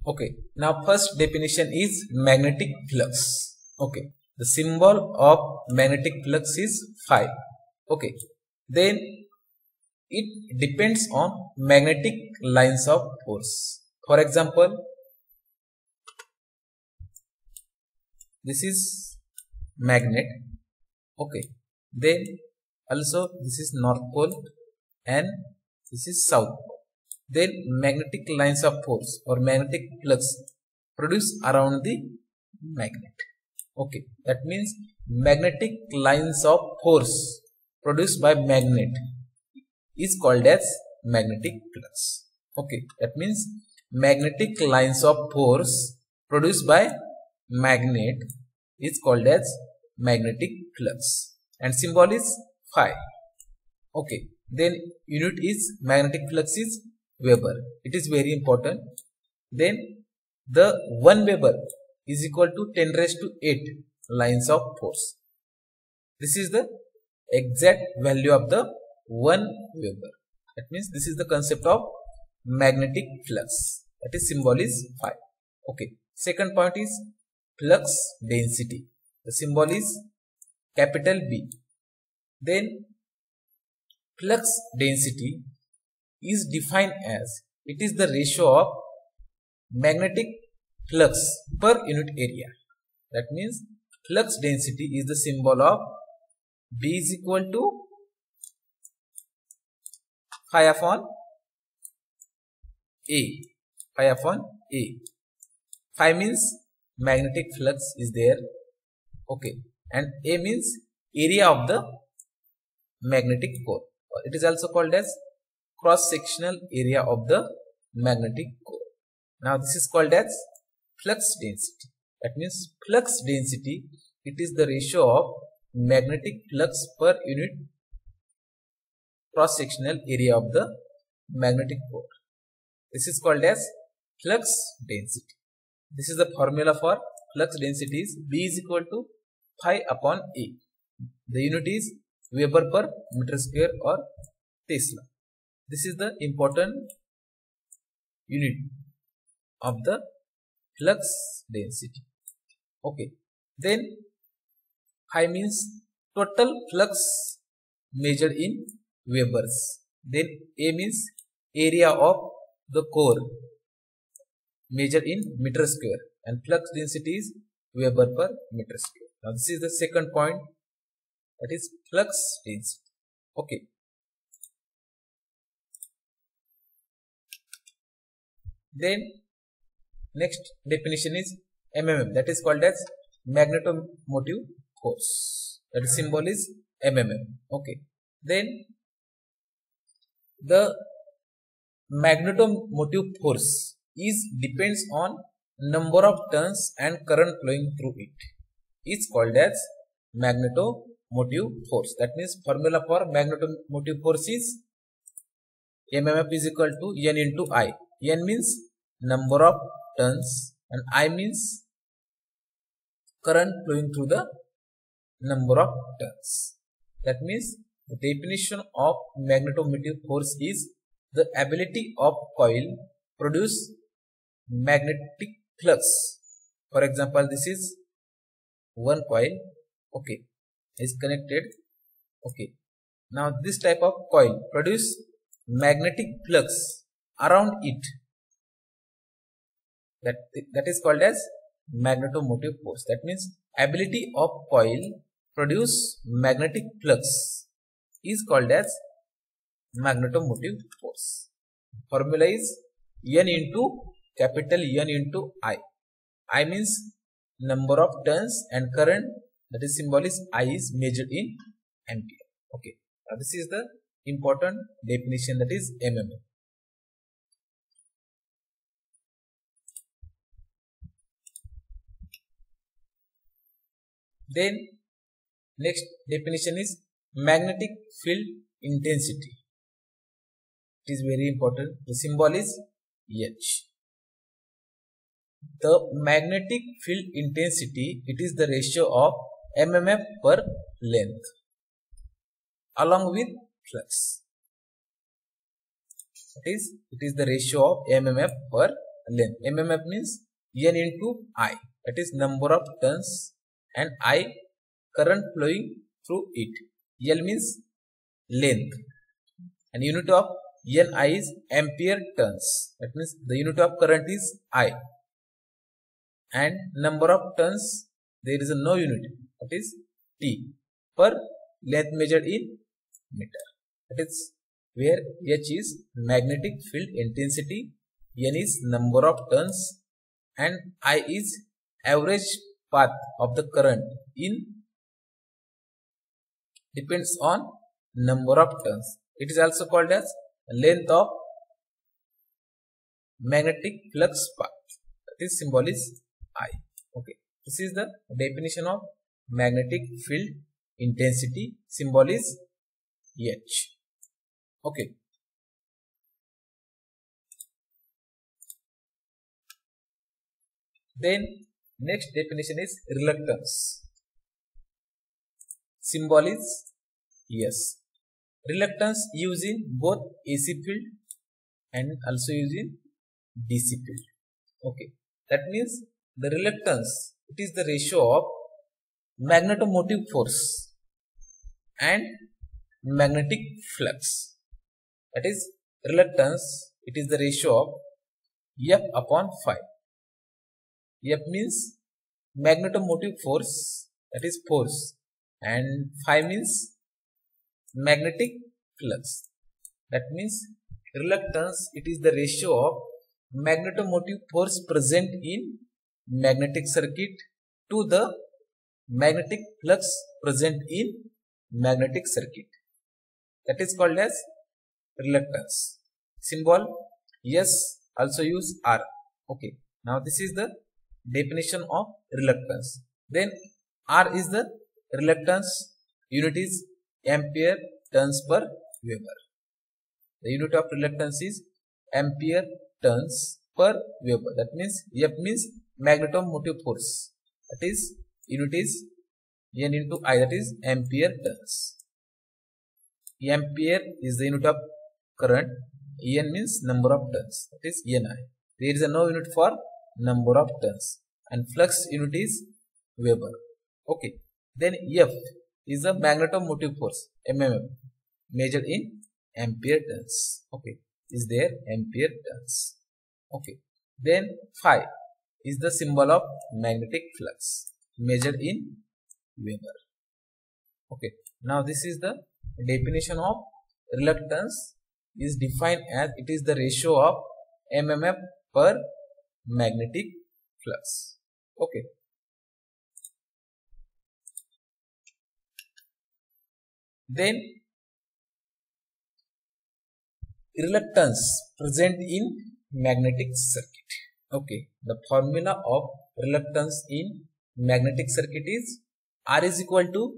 Okay, now first definition is magnetic flux. Okay, the symbol of magnetic flux is phi. Okay, then it depends on magnetic lines of force. For example, this is magnet. Okay, then also this is north pole and this is south pole. Then magnetic lines of force or magnetic flux produced around the magnet. Okay, that means magnetic lines of force produced by magnet is called as magnetic flux. Okay, that means magnetic lines of force produced by magnet is called as magnetic flux and symbol is phi. Okay, then unit is magnetic flux is Weber. It is very important. Then the 1 Weber is equal to 10 raised to 8 lines of force. This is the exact value of the 1 Weber. That means this is the concept of magnetic flux. That is symbol is phi. Okay. Second point is flux density. The symbol is capital B. Then flux density is defined as it is the ratio of magnetic flux per unit area. That means flux density is the symbol of B is equal to phi upon A. Phi upon A. Phi means magnetic flux is there. Okay. And A means area of the magnetic core. It is also called as cross-sectional area of the magnetic core. Now this is called as flux density. That means flux density, it is the ratio of magnetic flux per unit cross-sectional area of the magnetic core. This is called as flux density. This is the formula for flux density is B is equal to phi upon A. The unit is Weber per meter square or Tesla. This is the important unit of the flux density. Okay. Then phi means total flux measured in Webers. Then A means area of the core measured in meter square and flux density is Weber per meter square. Now this is the second point, that is flux density. Okay. Then next definition is MMF, that is called as magnetomotive force. That symbol is MMF. Okay. Then the magnetomotive force is depends on number of turns and current flowing through it. It's called as magnetomotive force. That means formula for magnetomotive force is MMF is equal to N into I. N means number of turns and I means current flowing through the number of turns. That means the definition of magnetomotive force is the ability of coil produce magnetic flux. For example, this is one coil. Okay, is connected. Okay, now this type of coil produce magnetic flux around it. That is called as magnetomotive force. That means ability of coil produce magnetic flux is called as magnetomotive force. Formula is N into capital N into I. I means number of turns and current, that is symbol is I is measured in ampere. Okay. Now this is the important definition, that is MMF. Then next definition is magnetic field intensity. It is very important. The symbol is H. The magnetic field intensity, it is the ratio of MMF per length along with flux. It is the ratio of MMF per length. mmf means n into I, that is number of turns, and I current flowing through it. L means length, and unit of Ni is ampere turns, that means the unit of current is I, and number of turns there is no unit, that is T, per length measured in meter. That is where H is magnetic field intensity, N is number of turns, and I is average path of the current in depends on number of turns. It is also called as length of magnetic flux path. This symbol is I. Okay, this is the definition of magnetic field intensity. Symbol is H. Okay. Then next definition is reluctance. Symbol is S. Reluctance used in both AC field and also used in DC field. Okay, that means the reluctance, it is the ratio of magnetomotive force and magnetic flux. That is reluctance, it is the ratio of F upon phi. F means magnetomotive force, that is force, and phi means magnetic flux. That means reluctance, it is the ratio of magnetomotive force present in magnetic circuit to the magnetic flux present in magnetic circuit. That is called as reluctance. Symbol S, also use R. Okay, now this is the definition of reluctance. Then R is the reluctance, unit is ampere turns per Weber. The unit of reluctance is ampere turns per Weber. That means F means magnetomotive force, that is unit is N into I, that is ampere turns. Ampere is the unit of current, En means number of turns, that is Ni. There is no unit for number of turns, and flux unit is Weber. Okay, then F is the magnetomotive force, mmf, measured in ampere turns. Okay, is there ampere turns. Okay, then phi is the symbol of magnetic flux, measured in Weber. Okay, now this is the definition of reluctance, is defined as it is the ratio of mmf per magnetic flux. Okay. Then reluctance present in magnetic circuit. Okay, the formula of reluctance in magnetic circuit is R is equal to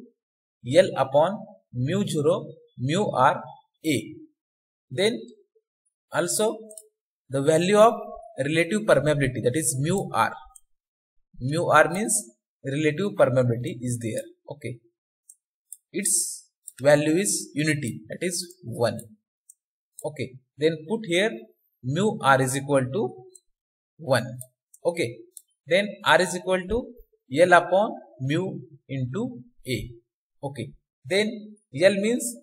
L upon mu 0 mu R A. Then also the value of relative permeability, that is mu R. Mu R means relative permeability is there. Okay, its value is unity, that is 1. Okay, then put here mu R is equal to 1. Okay, then R is equal to L upon mu into A. Okay, then L means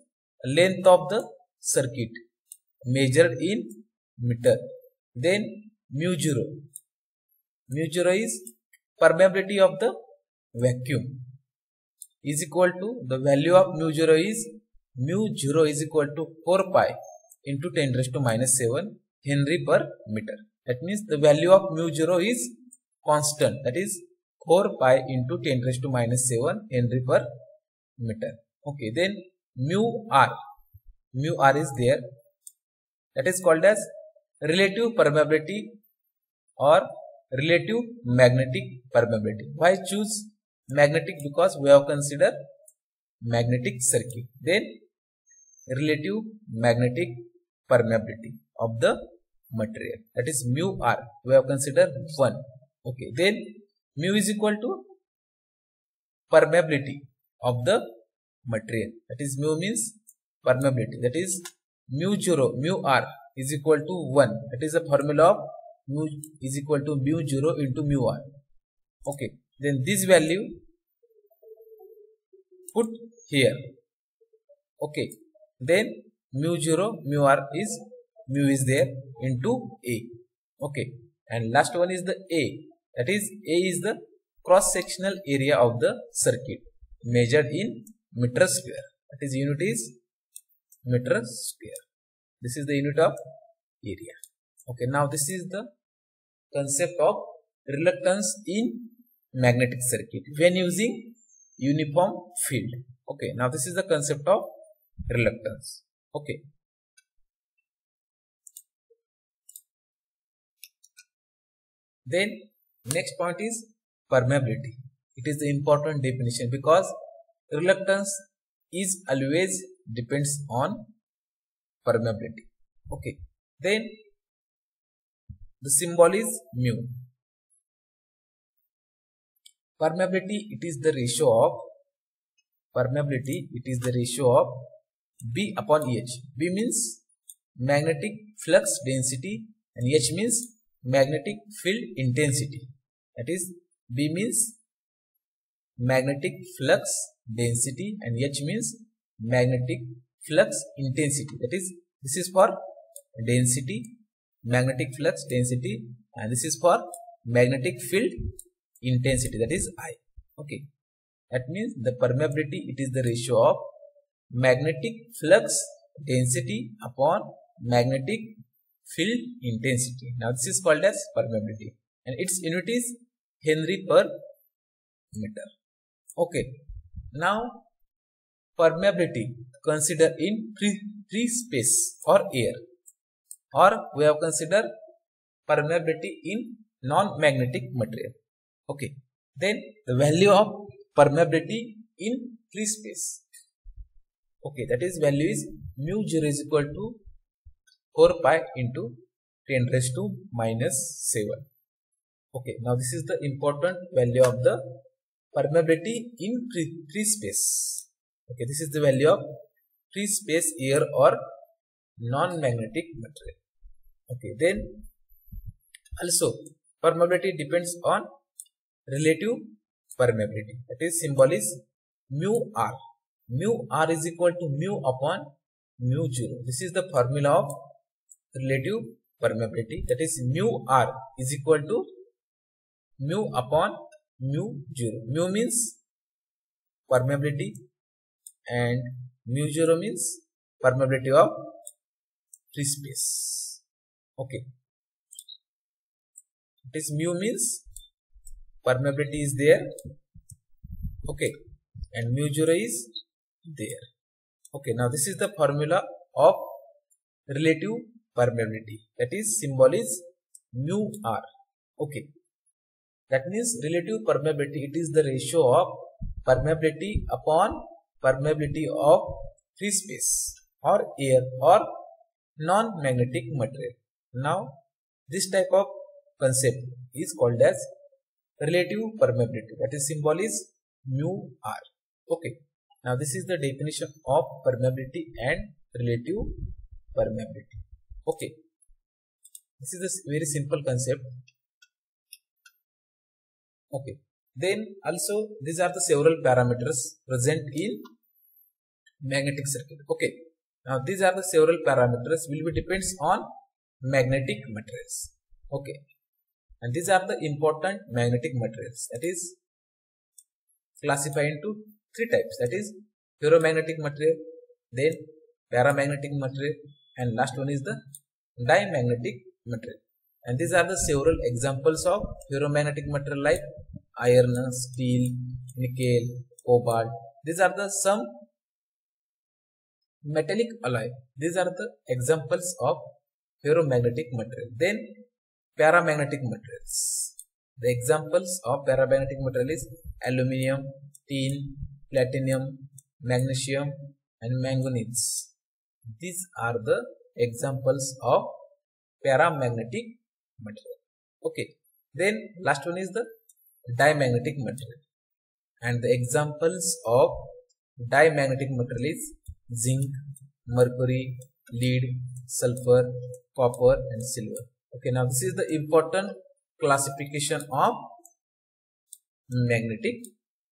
length of the circuit measured in meter. Then mu 0 is permeability of the vacuum, is equal to the value of mu 0 is equal to 4 pi into 10 raised to minus 7 Henry per meter. That means the value of mu 0 is constant, that is 4 pi into 10 raised to minus 7 Henry per meter. Okay, then mu R is there, that is called as relative permeability or relative magnetic permeability. Why choose magnetic? Because we have considered magnetic circuit. Then relative magnetic permeability of the material, that is mu R, we have considered 1. Okay, then mu is equal to permeability of the material, that is mu means permeability, that is mu R is equal to 1. That is the formula of mu is equal to mu 0 into mu r. Okay, then this value put here. Okay, then mu 0 mu r is mu is there into a. Okay, and last one is the a, that is a is the cross sectional area of the circuit measured in meter square, that is unit is meter square. This is the unit of area. Okay, now this is the concept of reluctance in magnetic circuit when using uniform field. Okay, now this is the concept of reluctance. Okay, then next point is permeability. It is the important definition because reluctance is always depends on permeability. Okay, then the symbol is mu. Permeability, it is the ratio of B upon H. B means magnetic flux density and H means magnetic field intensity. That is, B means magnetic flux density and H means magnetic flux intensity. That is, this is for density, magnetic flux density, and this is for magnetic field intensity, that is I. Okay, that means the permeability, it is the ratio of magnetic flux density upon magnetic field intensity. Now this is called as permeability and its unit is Henry per meter. Okay, now permeability consider in free space or air, or we have considered permeability in non-magnetic material. Okay, then the value of permeability in free space. Okay, that is value is mu 0 is equal to 4 pi into 10 raised to minus 7. Okay, now this is the important value of the permeability in free space. Okay, this is the value of free space air or non-magnetic material. Okay, then also permeability depends on relative permeability, that is symbol is mu r. Mu r is equal to mu upon mu 0. This is the formula of relative permeability, that is mu r is equal to mu upon mu 0. Mu means permeability and mu 0 means permeability of free space. Okay, this mu means permeability is there. Okay, and mu 0 is there. Okay, now this is the formula of relative permeability, that is symbol is mu r. Okay, that means relative permeability, it is the ratio of permeability upon permeability of free space or air or non-magnetic material. Now this type of concept is called as relative permeability, that is symbol is mu r. Okay, now this is the definition of permeability and relative permeability. Okay, this is a very simple concept. Okay, then also these are the several parameters present in magnetic circuit. Okay, now these are the several parameters will be depends on magnetic materials. Okay, and these are the important magnetic materials, that is classified into three types, that is ferromagnetic material, then paramagnetic material, and last one is the diamagnetic material. And these are the several examples of ferromagnetic material like iron, steel, nickel, cobalt. These are the some metallic alloy. These are the examples of ferromagnetic material. Then paramagnetic materials. The examples of paramagnetic material is aluminium, tin, platinum, magnesium, and manganese. These are the examples of paramagnetic material. Okay, then last one is the diamagnetic material, and the examples of diamagnetic material is zinc, mercury, lead, sulfur, copper, and silver. Okay, now this is the important classification of magnetic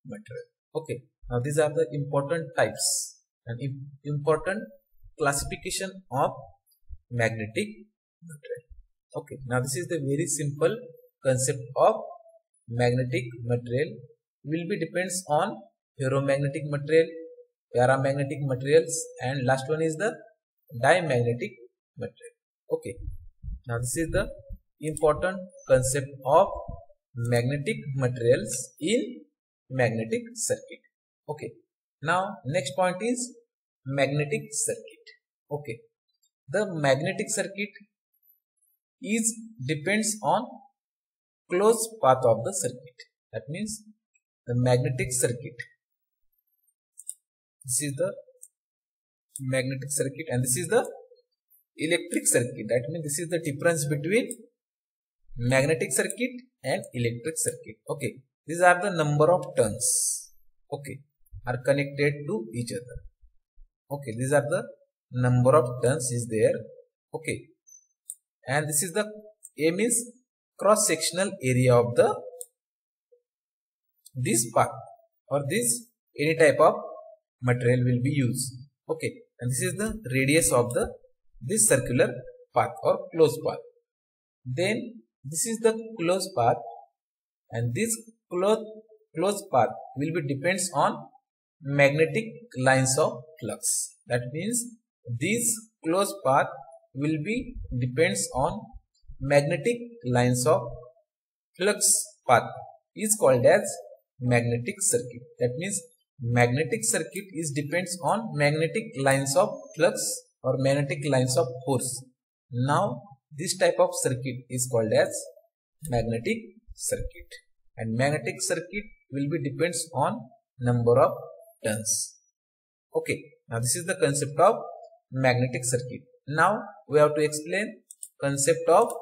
material. Okay, now these are the important types and important classification of magnetic material. Okay, now this is the very simple concept of magnetic material. Will be depends on ferromagnetic material, paramagnetic materials, and last one is the diamagnetic material. Okay, now this is the important concept of magnetic materials in magnetic circuit. Okay, now next point is magnetic circuit. Okay, the magnetic circuit is depends on closed path of the circuit. That means the magnetic circuit, this is the magnetic circuit, and this is the electric circuit. That means this is the difference between magnetic circuit and electric circuit. Okay, these are the number of turns, okay, are connected to each other. Okay, these are the number of turns is there. Okay, and this is the M is cross sectional area of the this path or this any type of material will be used. Okay, and this is the radius of the this circular path or closed path. Then this is the closed path, and this closed path will be depends on magnetic lines of flux. That means this closed path will be depends on magnetic lines of flux path is called as magnetic circuit. That means magnetic circuit is depends on magnetic lines of flux or magnetic lines of force. Now this type of circuit is called as magnetic circuit, and magnetic circuit will be depends on number of turns. Okay, now this is the concept of magnetic circuit. Now we have to explain concept of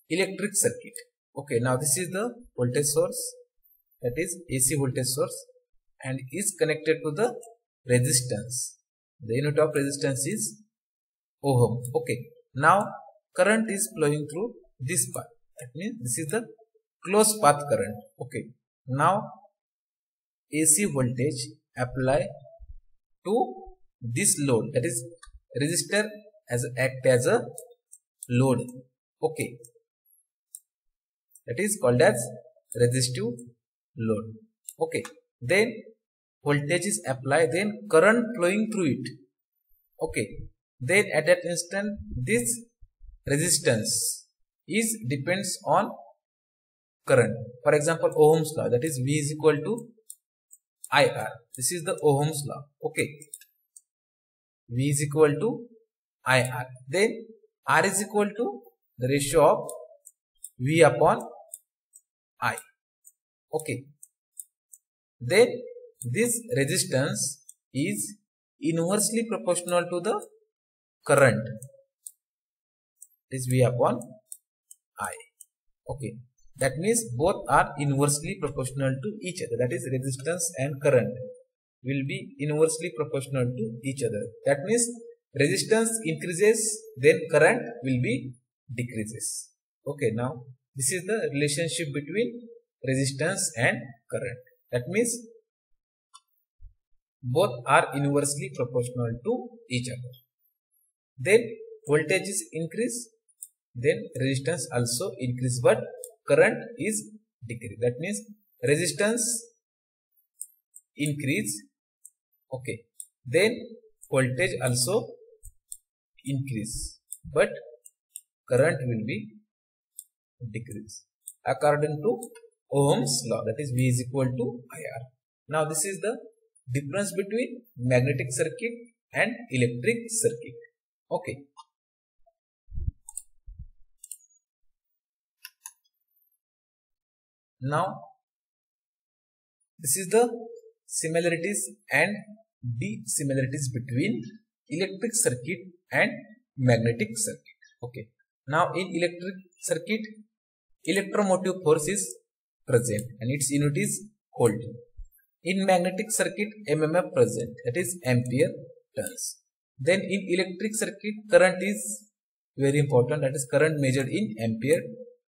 electric circuit. Okay, now this is the voltage source, that is AC voltage source, and is connected to the resistance. The unit of resistance is ohm. Okay, now current is flowing through this path. That means this is the closed path current. Okay, now AC voltage apply to this load, that is resistor as act as a load. Okay, that is called as resistive load. Okay, then voltage is applied, then current flowing through it. Okay, then at that instant this resistance is depends on current. For example, Ohm's law, that is V is equal to IR. This is the Ohm's law. Okay, V is equal to IR. Then R is equal to the ratio of V upon I. Okay, then this resistance is inversely proportional to the current, is V upon I. Okay, that means both are inversely proportional to each other. That is resistance and current will be inversely proportional to each other. That means resistance increases, then current will be decreases. Okay, now this is the relationship between resistance and current. That means both are inversely proportional to each other. Then voltage is increase, then resistance also increase, but current is decrease. That means resistance increase, okay, then voltage also increase, but current will be decrease according to Ohm's law, that is V is equal to IR. Now this is the difference between magnetic circuit and electric circuit. Okay, now this is the similarities and dissimilarities between electric circuit and magnetic circuit. Okay, now in electric circuit, electromotive force is present and its unit is volt. In magnetic circuit, MMF present, that is ampere turns. Then in electric circuit, current is very important, that is current measured in ampere.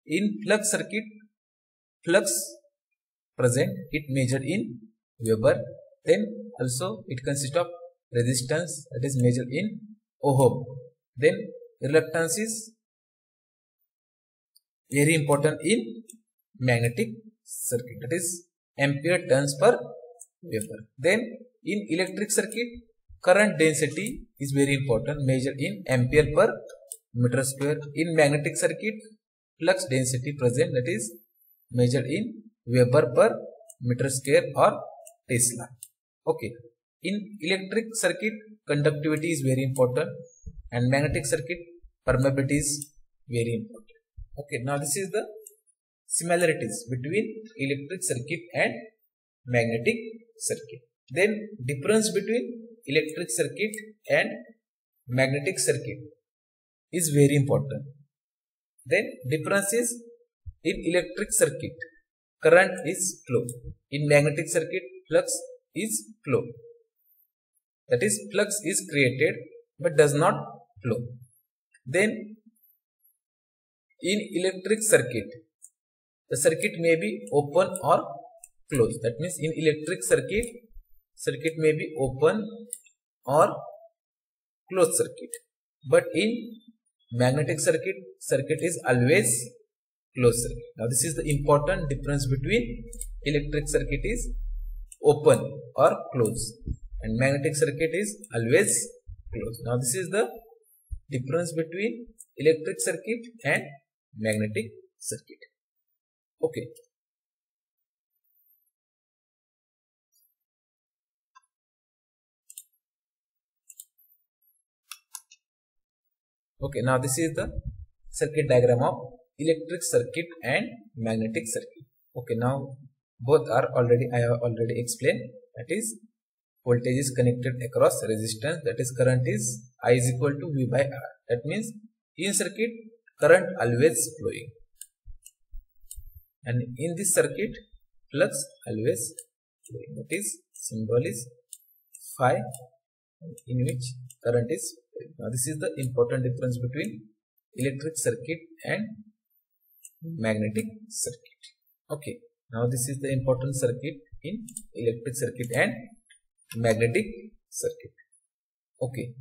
In flux circuit, flux present, it measured in Weber. Then also it consists of resistance, that is measured in ohm. Then reluctance is very important in magnetic circuit, that is ampere turns per Weber. Then in electric circuit, current density is very important, measured in ampere per meter square. In magnetic circuit, flux density present, that is measured in Weber per meter square or Tesla. Okay. In electric circuit, conductivity is very important, and magnetic circuit, permeability is very important. Okay. Now this is the similarities between electric circuit and magnetic circuit. Then difference between electric circuit and magnetic circuit is very important. Then difference is, in electric circuit, current is flow. In magnetic circuit, flux is flow. That is, flux is created but does not flow. Then in electric circuit, the circuit may be open or closed. That means in electric circuit, circuit may be open or closed circuit. But in magnetic circuit, circuit is always closed circuit. Now this is the important difference between electric circuit is open or closed, and magnetic circuit is always closed. Now this is the difference between electric circuit and magnetic circuit. Okay. Okay, now this is the circuit diagram of electric circuit and magnetic circuit. Okay, now both are I have already explained. That is, voltage is connected across resistance, that is current is I is equal to V by R. That means in circuit, current always flowing, and in this circuit, flux always flowing. That is, symbol is phi, in which current is flowing. Now this is the important difference between electric circuit and magnetic circuit. Okay, now this is the important circuit in electric circuit and magnetic circuit. Okay.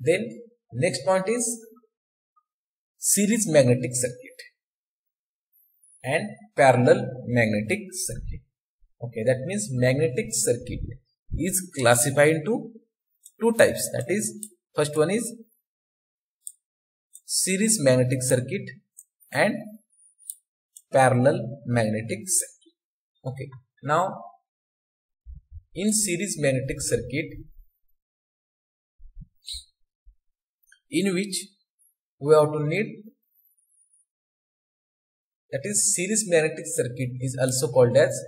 Then next point is series magnetic circuit and parallel magnetic circuit. Okay, that means magnetic circuit is classified into two types. That is, first one is series magnetic circuit and parallel magnetic circuit. Okay, now in series magnetic circuit, in which we have to need, that is, series magnetic circuit is also called as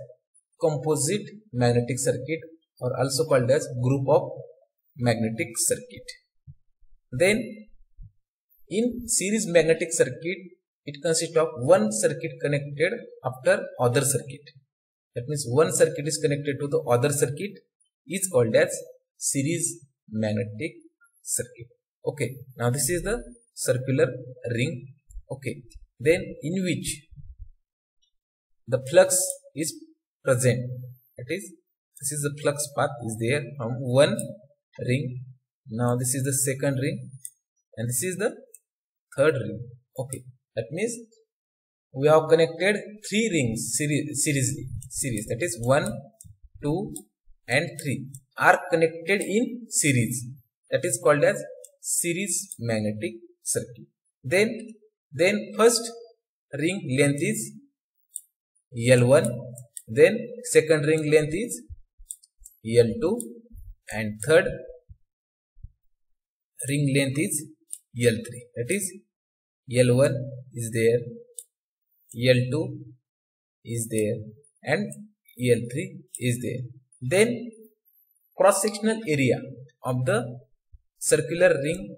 composite magnetic circuit, or also called as group of magnetic circuit. Then in series magnetic circuit, it consists of one circuit connected after other circuit. That means one circuit is connected to the other circuit is called as series magnetic circuit. Okay, now this is the circular ring. Okay, then in which the flux is present. That is, this is the flux path is there from one ring. Now this is the second ring, and this is the third ring. Okay, that means we have connected three rings series. That is 1, 2 and 3 are connected in series. That is called as series magnetic circuit. Then first ring length is L1, then second ring length is L2, and third ring length is L3. That is, L1 is there, L2 is there, and L3 is there. Then cross sectional area of the circular ring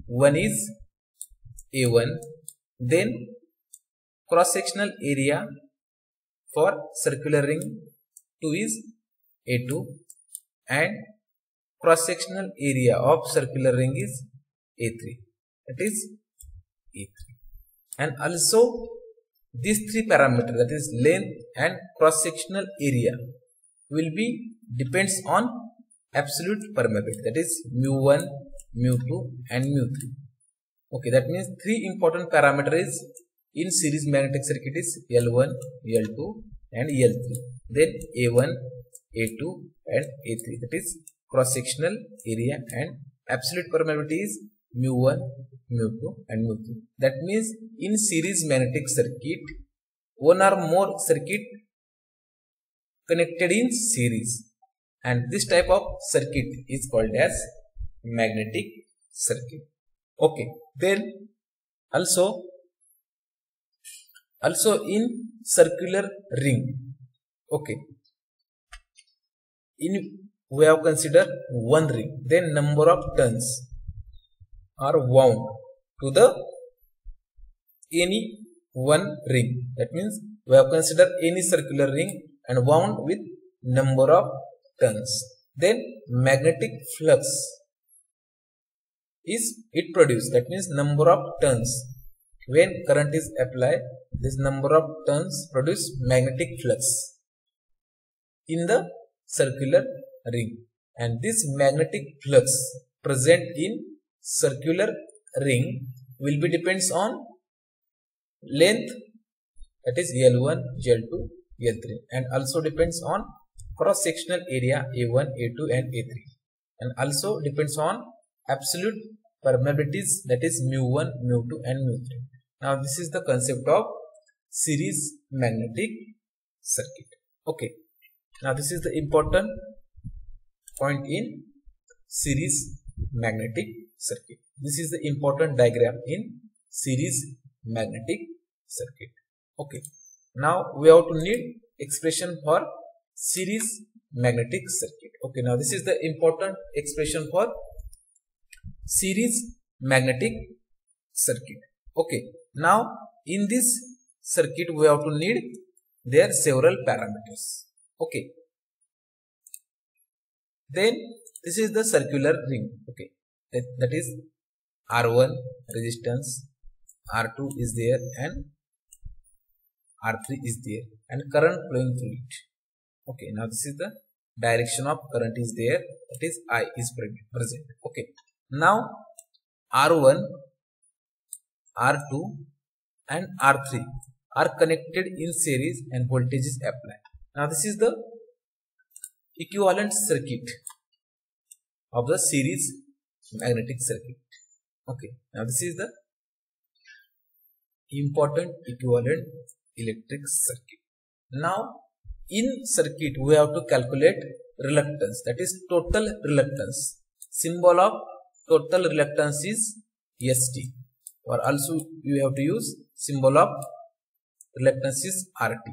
1 is A1. Then cross sectional area for circular ring 2 is A2, and cross-sectional area of circular ring is A3. That is A3. And also these three parameters, that is length and cross-sectional area, will be depends on absolute permeability, that is mu1, mu2 and mu3. Okay, that means three important parameters in series magnetic circuit is L1, L2 and L3. Then A1, A2 and A3, that is cross-sectional area, and absolute permeability is mu1, mu2 and mu3. That means in series magnetic circuit, one or more circuit connected in series, and this type of circuit is called as magnetic circuit. Okay, then also in circular ring, okay, we have considered one ring, then number of turns are wound to the any one ring. That means we have considered any circular ring and wound with number of turns. Then magnetic flux is it produced. That means number of turns. When current is applied, this number of turns produce magnetic flux in the circular ring, and this magnetic flux present in circular ring will be depends on length, that is L1, L2, L3, and also depends on cross sectional area A1, A2 and A3, and also depends on absolute permeabilities, that is mu1, mu2 and mu3. Now this is the concept of series magnetic circuit. Okay, now this is the important point in series magnetic circuit. This is the important diagram in series magnetic circuit. Okay, now we have to need expression for series magnetic circuit. Okay, now this is the important expression for series magnetic circuit. Okay, now in this circuit we have to need their several parameters. Okay, then this is the circular ring. Okay, that is R1 resistance, R2 is there and R3 is there, and current flowing through it. Okay, now this is the direction of current is there, that is I is present. Okay, now R1, R2 and R3 are connected in series and voltage is applied. Now this is the equivalent circuit of the series magnetic circuit. Okay, now this is the important equivalent electric circuit. Now in circuit we have to calculate reluctance, that is total reluctance. Symbol of total reluctance is ST, or also you have to use symbol of reluctance is RT.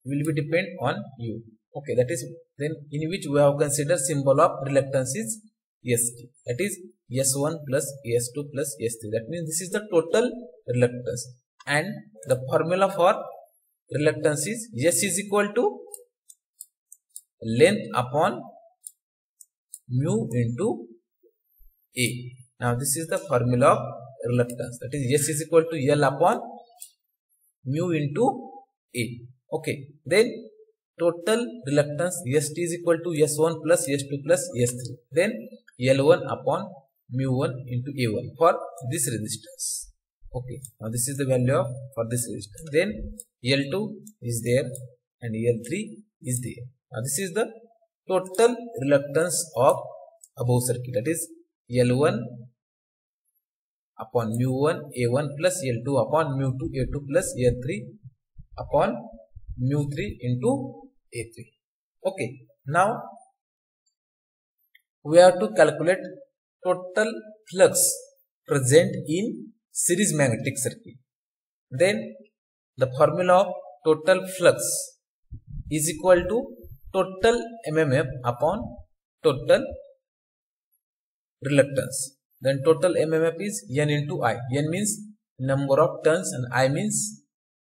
Will be depend on you. Okay, that is then in which we have considered symbol of reluctance is ST, that is S1 plus S2 plus S3. That means this is the total reluctance, and the formula for reluctance is S is equal to length upon mu into A. Now this is the formula of reluctance, that is S is equal to L upon mu into A. Okay, then total reluctance ST is equal to S1 plus S2 plus S3, then L1 upon mu1 into A1 for this resistance. Okay, now this is the value of for this resistance. Then L2 is there and L3 is there. Now this is the total reluctance of above circuit, that is L1 upon mu1 A1 plus L2 upon mu2 A2 plus L3 upon mu3 into A3. Okay, now we have to calculate total flux present in series magnetic circuit. Then the formula of total flux is equal to total MMF upon total reluctance. Then total MMF is N into I. N means number of turns and I means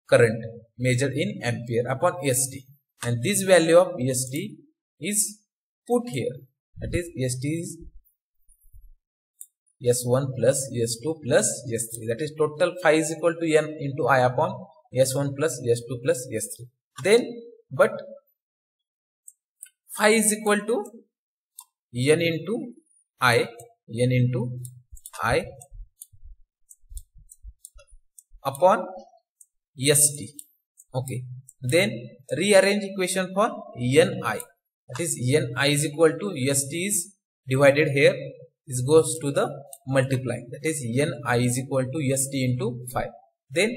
current measured in ampere upon ST. And this value of ST is put here. that is ST is S1 plus S2 plus S3, that is total phi is equal to N into I upon S1 plus S2 plus S3. Then but phi is equal to N into I upon ST. Okay, then rearrange equation for Ni, that is Ni is equal to ST is divided here, this goes to the multiply, that is Ni is equal to ST into phi. Then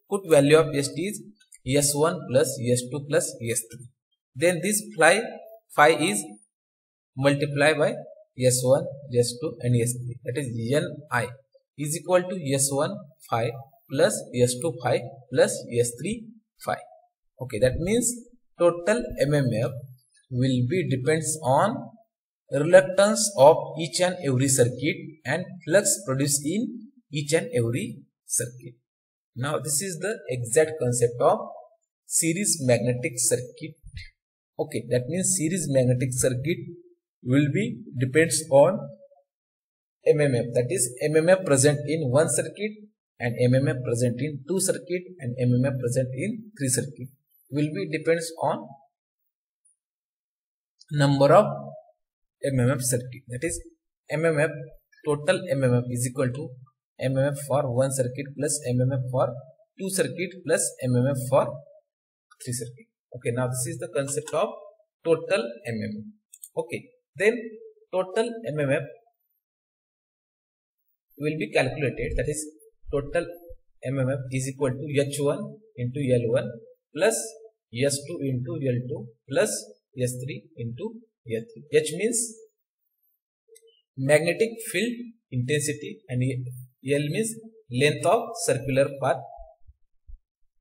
put value of ST is S1 plus S2 plus S3. Then this phi is multiplied by S1, S2 and S3, that is Ni is equal to S1 phi plus S2 phi plus S3 phi. Okay, that means total MMF will be depends on reluctance of each and every circuit and flux produced in each and every circuit. Now this is the exact concept of series magnetic circuit. Okay, that means series magnetic circuit will be depends on MMF, that is MMF present in one circuit and MMF present in two circuit and MMF present in three circuit, will be depends on number of MMF circuit, that is MMF, total MMF is equal to MMF for one circuit plus MMF for two circuit plus MMF for three circuit. Okay, now this is the concept of total MMF. Okay, then total MMF will be calculated, that is total MMF is equal to H1 into L1 plus S2 into L2 plus S3 into L3. H means magnetic field intensity and L means length of circular path,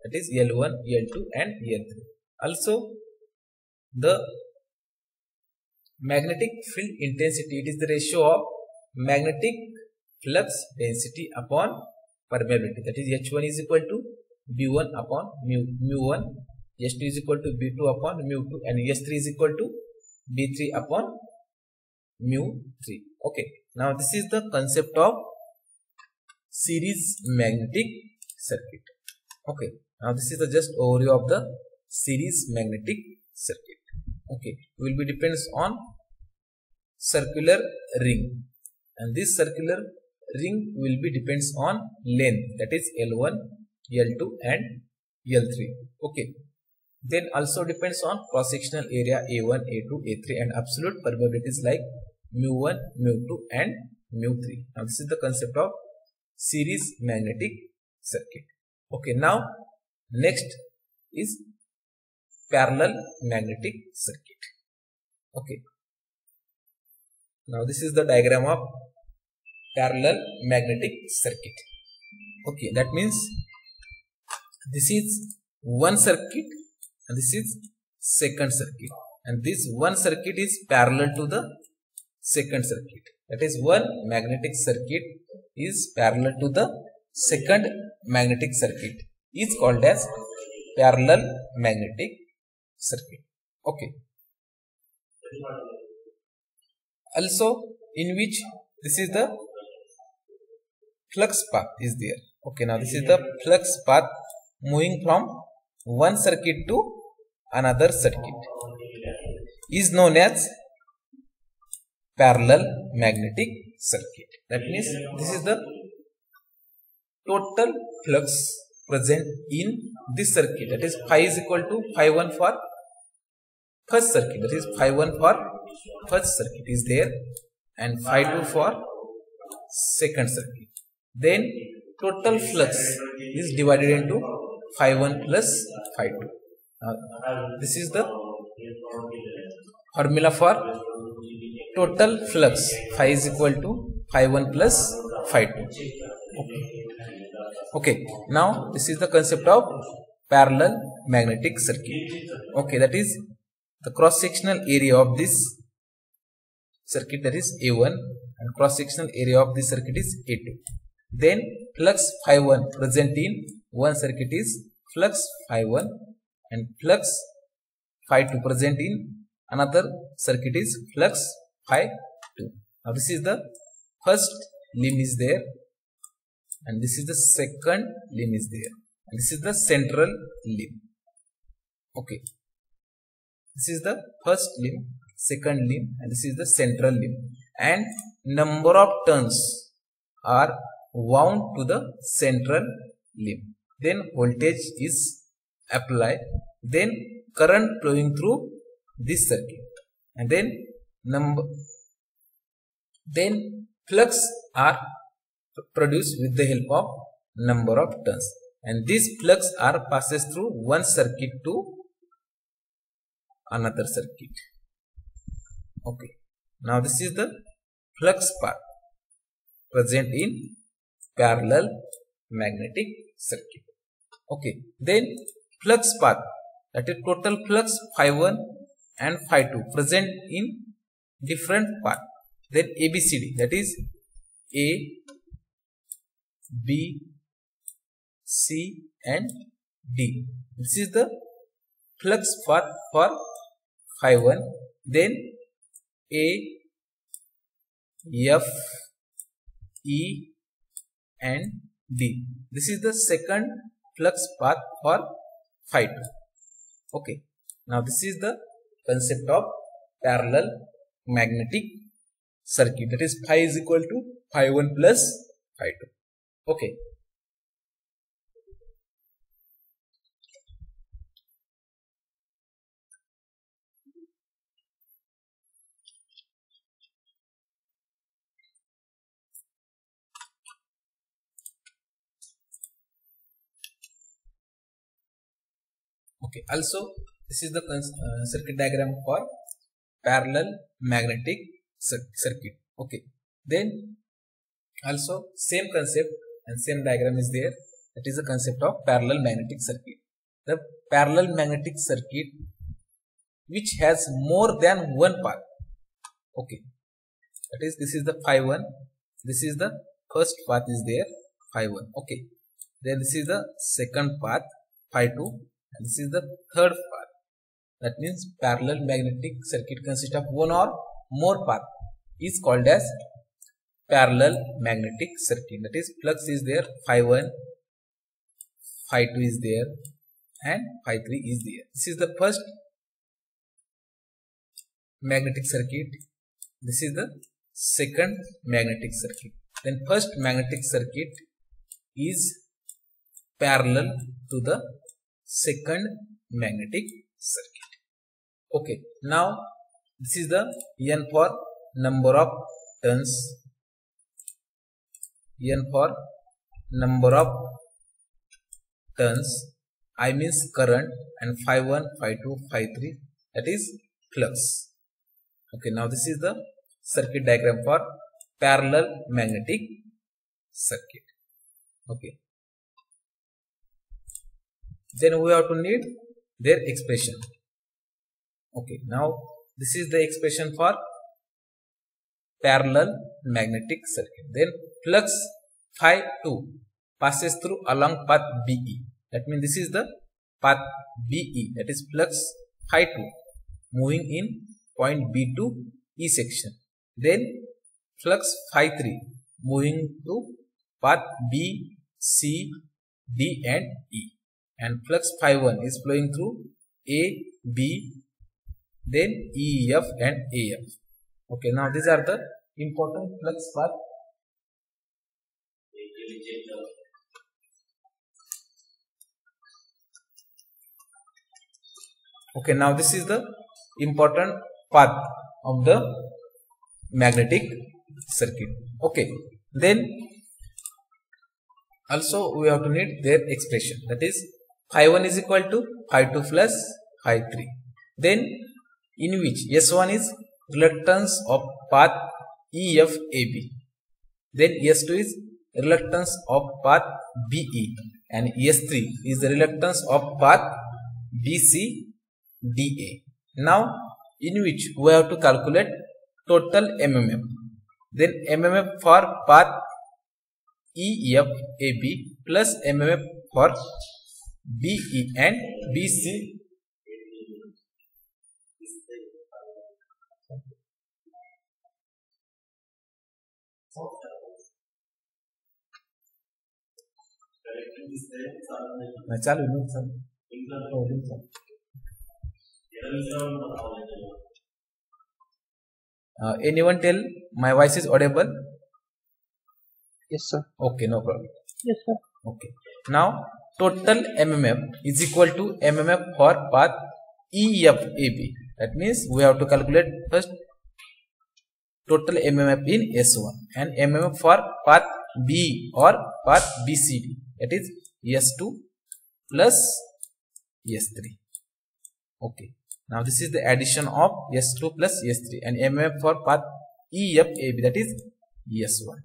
that is L1, L2 and L3. Also the magnetic field intensity, it is the ratio of magnetic flux density upon permeability, that is H1 is equal to B1 upon mu1, S2 is equal to B2 upon mu2 and S3 is equal to B3 upon mu3. Okay, now this is the concept of series magnetic circuit. Okay, now this is the just overview of the series magnetic circuit. Okay, will be depends on circular ring, and this circular ring will be depends on length, that is L1, L2 and L3. Okay, then also depends on cross sectional area A1, A2, A3 and absolute permeabilities like mu1, mu2 and mu3. Now this is the concept of series magnetic circuit. Okay, now next is parallel magnetic circuit. Okay, now this is the diagram of parallel magnetic circuit. Okay, that means this is one circuit and this is second circuit, and this one circuit is parallel to the second circuit, that is one magnetic circuit is parallel to the second magnetic circuit, is called as parallel magnetic circuit. Okay, also in which this is the flux path is there. Okay, now this is the flux path moving from one circuit to another circuit, is known as parallel magnetic circuit. That means this is the total flux present in this circuit, that is phi is equal to phi 1 for first circuit, that is phi 1 for first circuit is there and phi 2 for second circuit. Then total flux is divided into phi 1 plus phi 2. This is the formula for total flux, phi is equal to phi 1 plus phi 2. Okay, now this is the concept of parallel magnetic circuit. Okay, that is the cross sectional area of this circuit, that is A1, and cross sectional area of this circuit is A2. Then flux phi 1 present in one circuit is flux phi 1 and flux phi 2 present in another circuit is flux phi 2. Now this is the first limb is there, and this is the second limb is there, and this is the central limb. Okay, this is the first limb, second limb, and this is the central limb, and number of turns are wound to the central limb. Then voltage is applied, then current flowing through this circuit, and then flux are produced with the help of number of turns, and these flux are passes through one circuit to another circuit. Okay, now this is the flux path present in parallel magnetic circuit. Okay, then flux path, that is total flux phi 1 and phi 2 present in different path. Then ABCD, that is A, B, C and D. This is the flux path for phi 1. Then A, F, E and D. This is the second flux path for phi 2. Okay, now this is the concept of parallel magnetic circuit, that is phi is equal to phi 1 plus phi 2. Okay, okay, also this is the circuit diagram for parallel magnetic circuit. Okay, then also same concept and same diagram is there, that is the concept of parallel magnetic circuit. The parallel magnetic circuit which has more than one path. Okay, that is, this is the phi 1, this is the first path is there, phi 1. Okay, then this is the second path, phi 2, and this is the third path. That means parallel magnetic circuit consists of one or more path, is called as parallel magnetic circuit. That is, flux is there, phi 1, phi 2 is there, and phi 3 is there. This is the first magnetic circuit. This is the second magnetic circuit. Then first magnetic circuit is parallel to the second magnetic circuit. Okay, now this is the N for number of turns, N for number of turns, I means current, and phi 1, phi 2, phi 3, that is flux. Okay, now this is the circuit diagram for parallel magnetic circuit. Okay, then we have to need their expression. Okay, now this is the expression for parallel magnetic circuit. Then flux phi 2 passes through along path BE. That means this is the path BE, that is flux phi 2 moving in point B to E section. Then flux phi 3 moving to path B, C, D and E. And flux phi 1 is flowing through A, B, then E, F and AF. Okay, now these are the important flux path. Okay, now this is the important path of the magnetic circuit. Okay, then also we have to need their expression, that is phi 1 is equal to phi 2 plus phi 3. Then in which S1 is reluctance of path EFAB, then S2 is reluctance of path BE, and S3 is the reluctance of path BCDA. Now in which we have to calculate total MMF. Then MMF for path EFAB plus MMF for BE and BC. चालू आहे चालू. Anyone tell my voice is audible? Yes, sir. Okay, no problem. Yes, sir. Okay. Now total MMF is equal to MMF for path EFAB. That means we have to calculate first total MMF in S1 and MMF for path B or path BCD. That is S2 plus S3. Okay. Now this is the addition of S2 plus S3 and MMF for path EFAB, that is S1.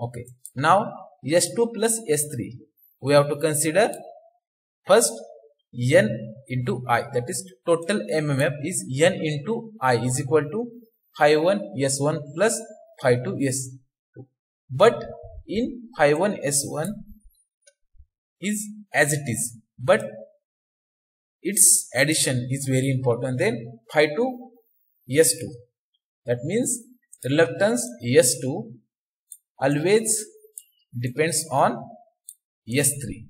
Okay. Now S2 plus S3 we have to consider first N into I, that is total MMF is N into I is equal to phi 1 S1 plus phi 2 S2. But in phi 1 S1 is as it is, but its addition is very important. Then phi 2 S2, that means reluctance S2 always depends on S3.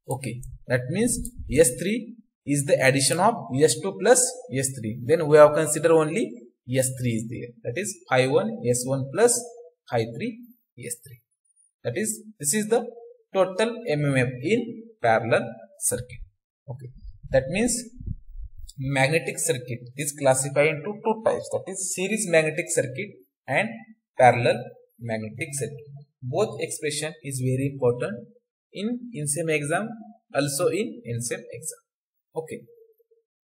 Okay, that means S3 is the addition of S2 plus S3. Then we have consider only S3 is there, that is phi 1 S1 plus phi 3 S3. That is, this is the total MMF in parallel circuit. Okay, that means magnetic circuit is classified into two types, that is series magnetic circuit and parallel magnetic circuit. Both expression is very important in INSEM exam, also in INSEM exam. Okay.